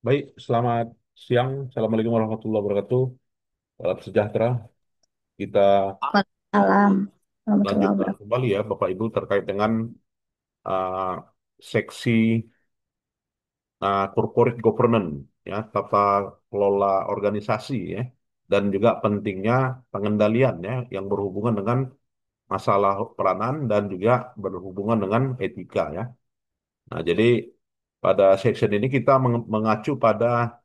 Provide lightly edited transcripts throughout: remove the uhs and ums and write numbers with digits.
Baik, selamat siang. Assalamualaikum warahmatullahi wabarakatuh. Salam sejahtera. Kita Waalaikumsalam warahmatullahi lanjutkan wabarakatuh. kembali ya, Bapak Ibu, terkait dengan uh, seksi corporate governance, ya, tata kelola organisasi, ya, dan juga pentingnya pengendalian, ya, yang berhubungan dengan masalah peranan dan juga berhubungan dengan etika, ya. Nah, jadi pada section ini kita mengacu pada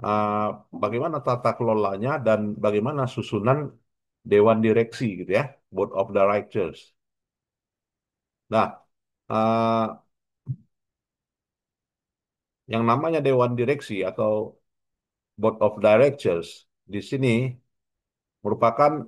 uh, bagaimana tata kelolanya dan bagaimana susunan dewan direksi gitu ya, board of directors. Nah, uh, yang namanya dewan direksi atau board of directors di sini merupakan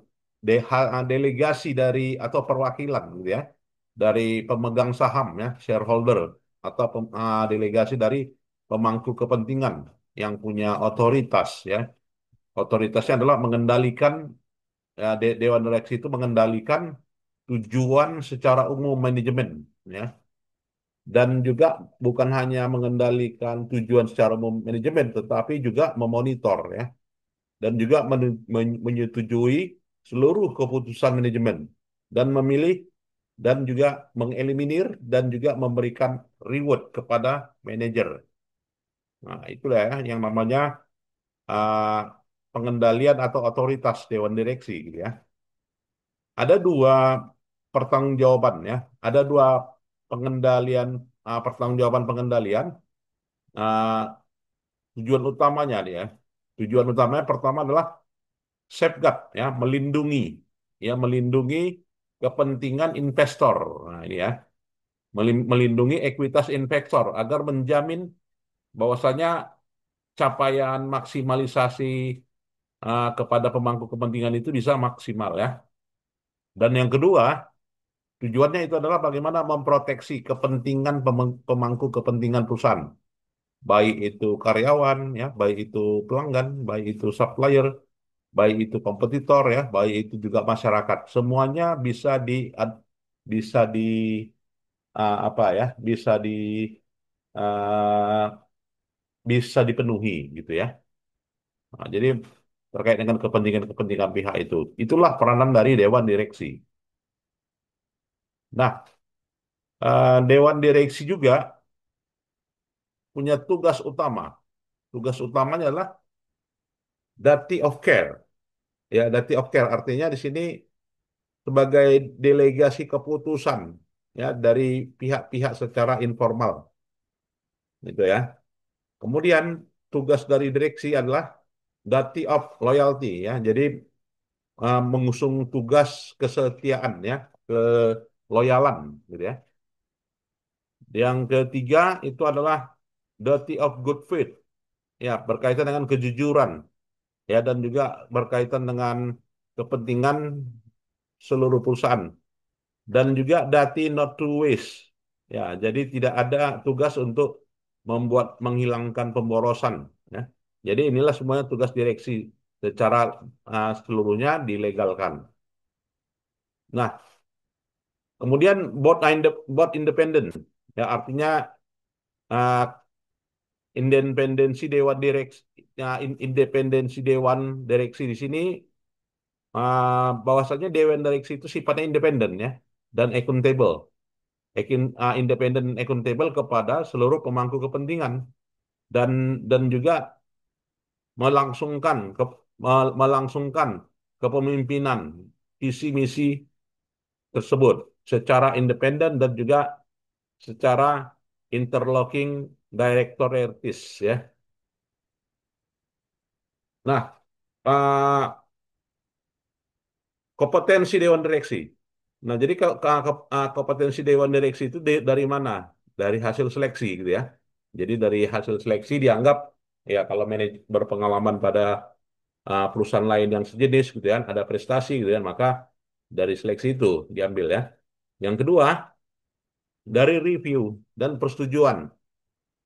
delegasi dari atau perwakilan gitu ya dari pemegang saham ya, shareholder atau delegasi dari pemangku kepentingan yang punya otoritas ya. Otoritasnya adalah mengendalikan ya, Dewan Direksi itu mengendalikan tujuan secara umum manajemen ya, dan juga bukan hanya mengendalikan tujuan secara umum manajemen tetapi juga memonitor ya, dan juga menyetujui seluruh keputusan manajemen dan memilih dan juga mengeliminir dan juga memberikan reward kepada manajer. Nah, itulah ya yang namanya uh, pengendalian atau otoritas Dewan Direksi gitu ya. Ada dua pertanggungjawaban ya, ada dua pengendalian, pertanggungjawaban pengendalian. uh, Tujuan utamanya nih ya, tujuan utamanya pertama adalah safeguard ya, melindungi ya, melindungi kepentingan investor. Nah, ini ya, melindungi ekuitas investor agar menjamin bahwasanya capaian maksimalisasi kepada pemangku kepentingan itu bisa maksimal ya. Dan yang kedua, tujuannya itu adalah bagaimana memproteksi kepentingan pemangku kepentingan perusahaan, baik itu karyawan, ya, baik itu pelanggan, baik itu supplier, baik itu kompetitor, ya, baik itu juga masyarakat. Semuanya bisa di apa ya, uh, bisa dipenuhi gitu ya. Nah, jadi terkait dengan kepentingan-kepentingan pihak itu, itulah peranan dari Dewan Direksi. Nah, Dewan Direksi juga punya tugas utama. Tugas utamanya adalah duty of care. Ya, duty of care artinya di sini sebagai delegasi keputusan ya dari pihak-pihak secara informal gitu ya. Kemudian tugas dari direksi adalah duty of loyalty ya. Jadi mengusung tugas kesetiaan ya, ke loyalan gitu ya. Yang ketiga itu adalah duty of good faith ya, berkaitan dengan kejujuran ya, dan juga berkaitan dengan kepentingan seluruh perusahaan, dan juga dati not to waste. Ya, jadi tidak ada tugas untuk menghilangkan pemborosan. Ya. Jadi inilah semuanya tugas direksi secara seluruhnya dilegalkan. Nah, kemudian board independen, ya artinya uh, independensi dewan direksi di sini, bahwasanya dewan direksi itu sifatnya independen ya dan accountable. Independen accountable kepada seluruh pemangku kepentingan, dan juga melangsungkan melangsungkan kepemimpinan visi misi tersebut secara independen dan juga secara interlocking directoritis ya. Nah, kompetensi dewan direksi. Nah, jadi kompetensi dewan direksi itu dari mana? Dari hasil seleksi gitu ya. Jadi dari hasil seleksi dianggap ya, kalau manajer berpengalaman pada perusahaan lain yang sejenis gitu ya, ada prestasi gitu ya, maka dari seleksi itu diambil ya. Yang kedua, dari review dan persetujuan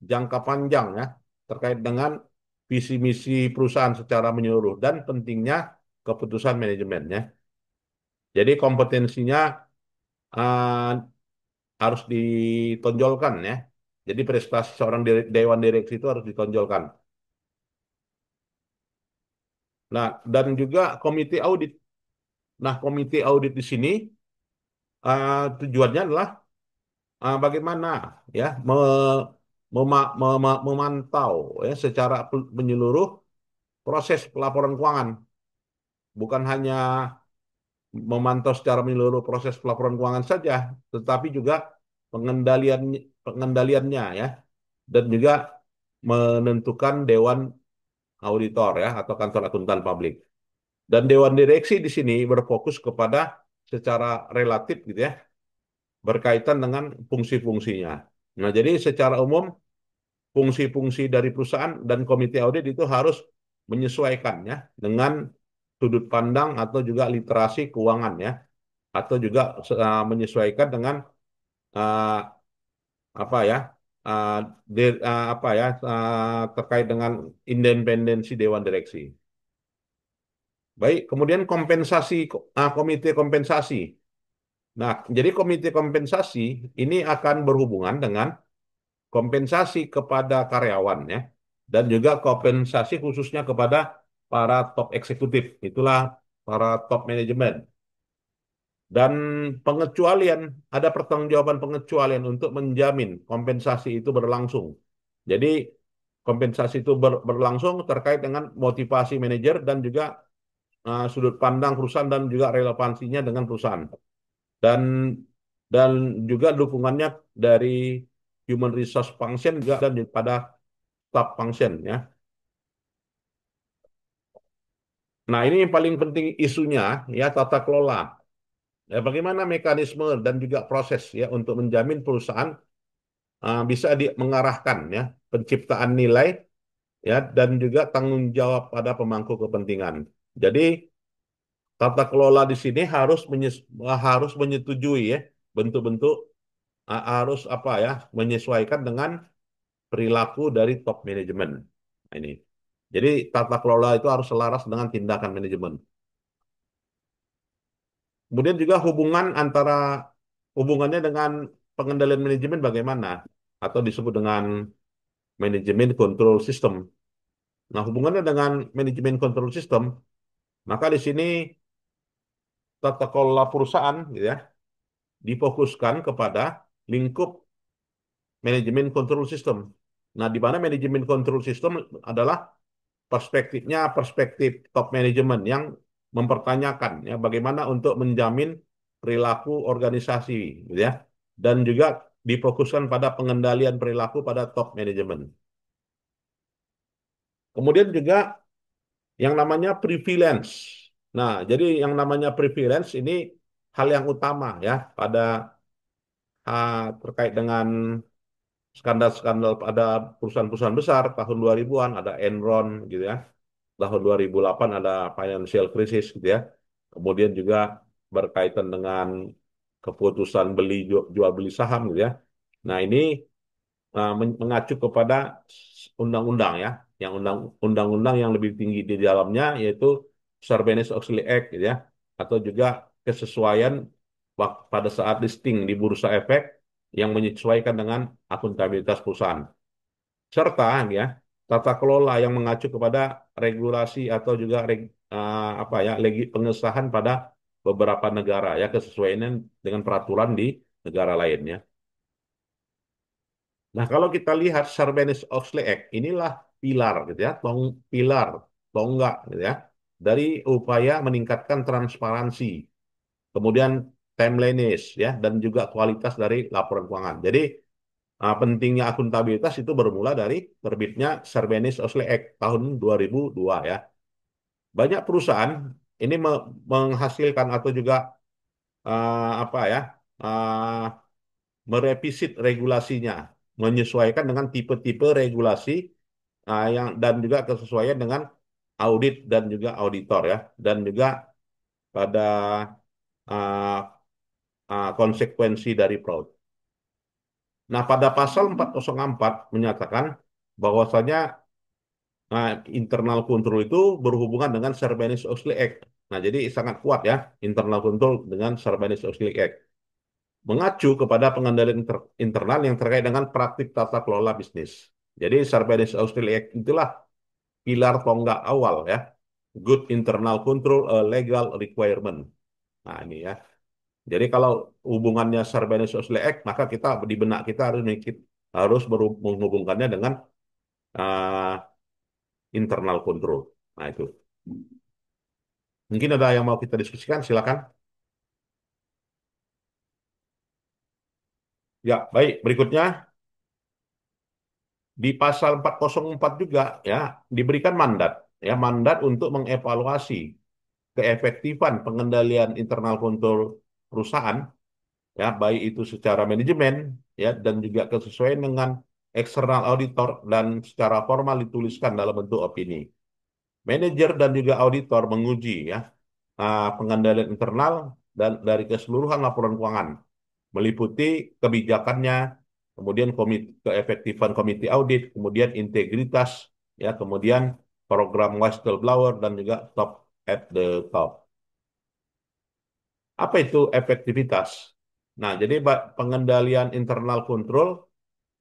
jangka panjang ya, terkait dengan visi misi perusahaan secara menyeluruh dan pentingnya keputusan manajemennya. Jadi kompetensinya harus ditonjolkan ya, Jadi prestasi seorang dewan direksi itu harus ditonjolkan. Nah, dan juga komite audit. Nah, komite audit di sini tujuannya adalah bagaimana ya memantau ya secara menyeluruh proses pelaporan keuangan, bukan hanya memantau secara menyeluruh proses pelaporan keuangan saja, tetapi juga pengendalian pengendaliannya ya, dan juga menentukan dewan auditor ya atau kantor akuntan publik. Dan dewan direksi di sini berfokus kepada secara relatif gitu ya, berkaitan dengan fungsi-fungsinya. Nah, jadi secara umum fungsi-fungsi dari perusahaan dan komite audit itu harus menyesuaikan ya dengan sudut pandang atau juga literasi keuangan ya, atau juga menyesuaikan dengan uh, apa ya uh, apa ya terkait dengan independensi dewan direksi. Baik, kemudian kompensasi komite kompensasi. Nah, jadi komite kompensasi ini akan berhubungan dengan kompensasi kepada karyawan ya, dan juga kompensasi khususnya kepada para top eksekutif, itulah para top manajemen. Dan pengecualian, ada pertanggungjawaban pengecualian untuk menjamin kompensasi itu berlangsung. Jadi kompensasi itu berlangsung terkait dengan motivasi manajer dan juga sudut pandang perusahaan dan juga relevansinya dengan perusahaan. Dan dan juga dukungannya dari human resource function juga dan pada staff function ya. Nah, ini yang paling penting isunya ya tata kelola. Ya, bagaimana mekanisme dan juga proses ya untuk menjamin perusahaan bisa mengarahkan ya penciptaan nilai ya dan juga tanggung jawab pada pemangku kepentingan. Jadi tata kelola di sini harus menyetujui ya bentuk-bentuk harus apa ya menyesuaikan dengan perilaku dari top manajemen. Nah, ini. Jadi tata kelola itu harus selaras dengan tindakan manajemen. Kemudian juga hubungannya dengan pengendalian manajemen bagaimana atau disebut dengan manajemen control system. Nah, hubungannya dengan manajemen control system, maka di sini tata kelola perusahaan gitu ya, difokuskan kepada lingkup manajemen control system. Nah, di mana manajemen control system adalah perspektifnya perspektif top manajemen yang mempertanyakan ya bagaimana untuk menjamin perilaku organisasi gitu ya, dan juga difokuskan pada pengendalian perilaku pada top manajemen. Kemudian juga yang namanya prevalence. Nah, jadi yang namanya prevalence ini hal yang utama ya pada terkait dengan skandal-skandal pada perusahaan-perusahaan besar tahun 2000-an ada Enron gitu ya. Tahun 2008 ada financial crisis gitu ya. Kemudian juga berkaitan dengan keputusan jual beli saham gitu ya. Nah, ini mengacu kepada undang-undang ya, yang undang-undang yang lebih tinggi di dalamnya yaitu Sarbanes-Oxley Act gitu ya, atau juga kesesuaian pada saat listing di Bursa Efek yang menyesuaikan dengan akuntabilitas perusahaan, serta ya tata kelola yang mengacu kepada regulasi atau juga apa ya pengesahan pada beberapa negara ya kesesuaian dengan peraturan di negara lainnya. Nah, kalau kita lihat Sarbanes-Oxley Act, inilah pilar gitu ya, pilar, tonggak gitu ya, dari upaya meningkatkan transparansi, kemudian timeliness ya, dan juga kualitas dari laporan keuangan. Jadi pentingnya akuntabilitas itu bermula dari terbitnya Sarbanes-Oxley Act tahun 2002 ya. Banyak perusahaan ini menghasilkan atau juga apa ya, uh, merevisit regulasinya, menyesuaikan dengan tipe-tipe regulasi yang dan juga kesesuaian dengan audit dan juga auditor ya, dan juga pada uh, konsekuensi dari fraud. Nah, pada pasal 404 menyatakan bahwasanya internal control itu berhubungan dengan Sarbanes-Oxley Act. Nah, jadi sangat kuat ya internal control dengan Sarbanes-Oxley Act. mengacu kepada pengendalian internal yang terkait dengan praktik tata kelola bisnis. Jadi Sarbanes-Oxley Act itulah pilar tonggak awal ya. Good internal control, a legal requirement. Nah ini ya. Jadi kalau hubungannya Sarbanes-Oxley Act, maka kita di benak kita harus menghubungkannya dengan uh, internal control. Nah itu. Mungkin ada yang mau kita diskusikan, silakan. Ya, baik. Berikutnya di pasal 404 juga ya diberikan mandat mandat untuk mengevaluasi keefektifan pengendalian internal kontrol perusahaan ya baik itu secara manajemen ya dan juga kesesuaian dengan eksternal auditor dan secara formal dituliskan dalam bentuk opini. Manajer dan juga auditor menguji pengendalian internal dan dari keseluruhan laporan keuangan meliputi kebijakannya, kemudian keefektifan komite audit, kemudian integritas, ya, kemudian program whistleblower dan juga top at the top. Apa itu efektivitas? Nah, jadi pengendalian internal control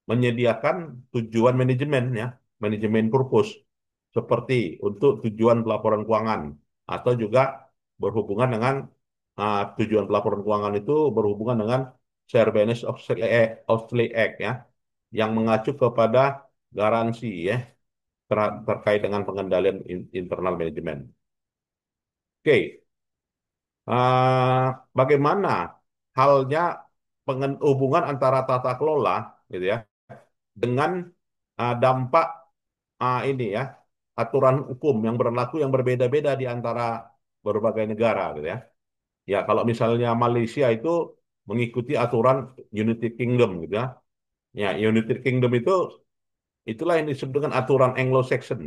menyediakan tujuan manajemen ya, manajemen purpose seperti untuk tujuan pelaporan keuangan atau juga berhubungan dengan tujuan pelaporan keuangan itu berhubungan dengan Sarbanes-Oxley Act ya, yang mengacu kepada garansi ya terkait dengan pengendalian internal manajemen. Oke, bagaimana halnya hubungan antara tata kelola gitu ya dengan dampak ini ya aturan hukum yang berlaku yang berbeda-beda di antara berbagai negara gitu ya. Ya kalau misalnya Malaysia itu mengikuti aturan United Kingdom gitu ya. Ya United Kingdom itu itulah yang disebut dengan aturan Anglo-Saxon,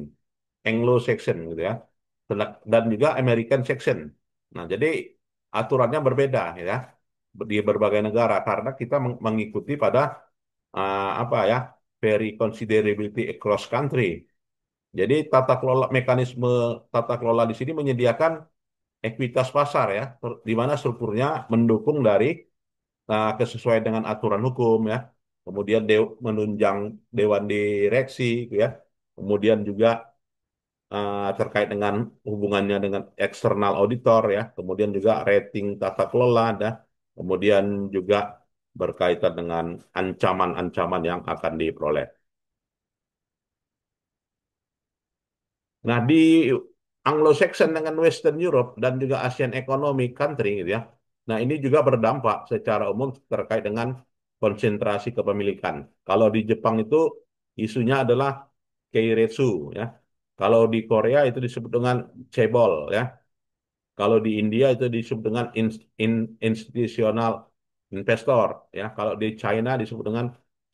Anglo-Saxon gitu ya. Dan juga American Saxon. Nah jadi aturannya berbeda ya di berbagai negara karena kita mengikuti pada apa ya very considerability across country. Jadi mekanisme tata kelola di sini menyediakan ekuitas pasar ya, di mana strukturnya mendukung dari kesesuaian dengan aturan hukum ya, kemudian menunjang dewan direksi gitu ya, kemudian juga terkait dengan hubungannya dengan eksternal auditor ya, kemudian juga rating tata kelola ada, kemudian juga berkaitan dengan ancaman-ancaman yang akan diperoleh. Nah, di Anglo-Saxon dengan Western Europe dan juga Asian Economic Country gitu ya. Nah, ini juga berdampak secara umum terkait dengan konsentrasi kepemilikan. Kalau di Jepang itu isunya adalah keiretsu ya. Kalau di Korea itu disebut dengan cebol ya. Kalau di India itu disebut dengan institutional investor ya. Kalau di China disebut dengan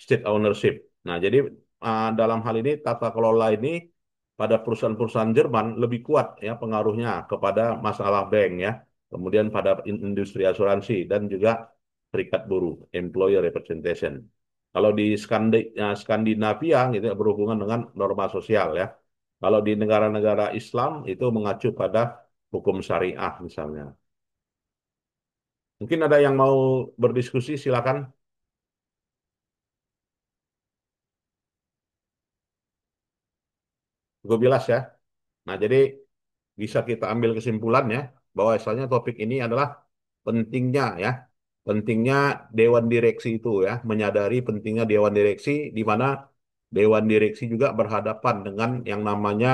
state ownership. Nah, jadi dalam hal ini tata kelola ini pada perusahaan-perusahaan Jerman lebih kuat ya pengaruhnya kepada masalah bank ya. Kemudian pada industri asuransi dan juga serikat buruh, employer representation. Kalau di Skandinavia gitu ya, berhubungan dengan norma sosial ya. Kalau di negara-negara Islam itu mengacu pada hukum syariah misalnya. Mungkin ada yang mau berdiskusi, silakan. Gue bilas ya. Nah, jadi bisa kita ambil kesimpulannya bahwa asalnya topik ini adalah pentingnya ya, pentingnya dewan direksi itu ya, menyadari pentingnya dewan direksi di mana dewan direksi juga berhadapan dengan yang namanya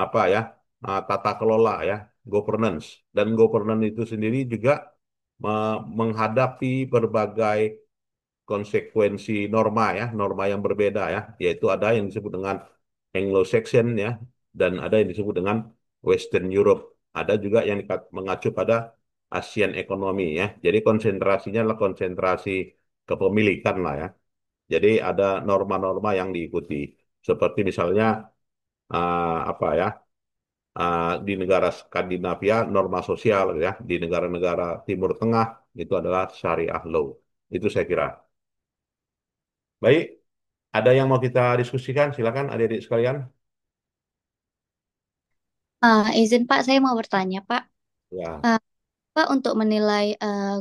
apa ya, tata kelola ya, governance. Dan governance itu sendiri juga menghadapi berbagai konsekuensi norma ya, norma yang berbeda ya, yaitu ada yang disebut dengan Anglo-Saxon ya, dan ada yang disebut dengan Western Europe. Ada juga yang mengacu pada ASEAN ekonomi ya. Jadi konsentrasinya adalah konsentrasi kepemilikan lah ya. Jadi ada norma-norma yang diikuti. Seperti misalnya apa ya, di negara Skandinavia norma sosial ya, di negara-negara Timur Tengah itu adalah syariah law. Itu saya kira. Baik, ada yang mau kita diskusikan? Silakan adik-adik sekalian. Izin Pak, saya mau bertanya Pak. Ya, Pak, untuk menilai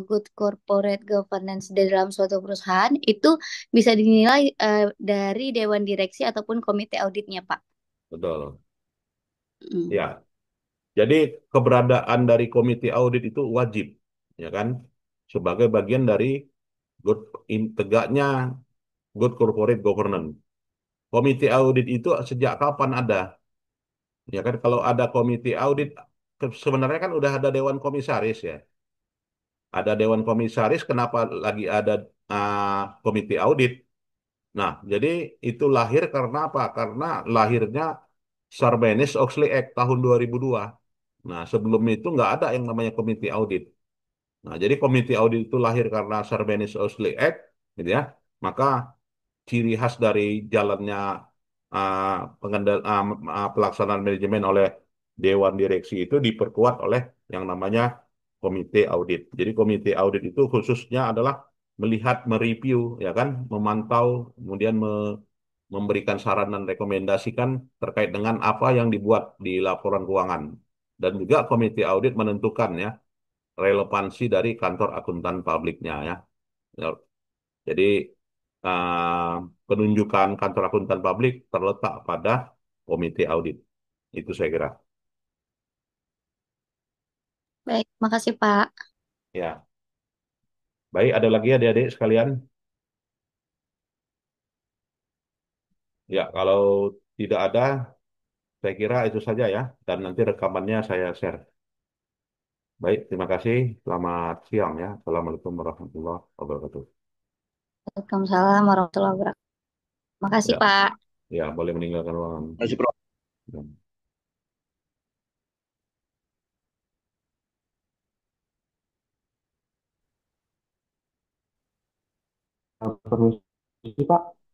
good corporate governance di dalam suatu perusahaan itu bisa dinilai dari dewan direksi ataupun komite auditnya, Pak. Betul. Mm. Ya, jadi keberadaan dari komite audit itu wajib, ya kan, sebagai bagian dari good tegaknya good corporate governance. Komite audit itu sejak kapan ada? Ya kan, kalau ada komite audit, sebenarnya kan udah ada dewan komisaris ya. Ada dewan komisaris, kenapa lagi ada komite audit? Nah, jadi itu lahir karena apa? Karena lahirnya Sarbanes-Oxley Act tahun 2002. Nah, sebelum itu nggak ada yang namanya komite audit. Nah, jadi komite audit itu lahir karena Sarbanes-Oxley Act, gitu ya. Maka ciri khas dari jalannya uh, pelaksanaan manajemen oleh Dewan Direksi itu diperkuat oleh yang namanya komite audit. Jadi komite audit itu khususnya adalah melihat, mereview, ya kan, memantau, kemudian memberikan saran dan rekomendasikan terkait dengan apa yang dibuat di laporan keuangan. Dan juga komite audit menentukan ya relevansi dari kantor akuntan publiknya ya. Ya, jadi eh, penunjukan kantor akuntan publik terletak pada komite audit. Itu saya kira. Baik, makasih Pak. Ya, baik. Ada lagi adik-adik sekalian? Ya, kalau tidak ada, saya kira itu saja ya. Dan nanti rekamannya saya share. Baik, terima kasih. Selamat siang ya. Assalamualaikum warahmatullahi wabarakatuh. Waalaikumsalam warahmatullahi wabarakatuh. Makasih Ya, Pak. ya boleh meninggalkan ruangan. Masih Bro. Ya. Permisi, Pak.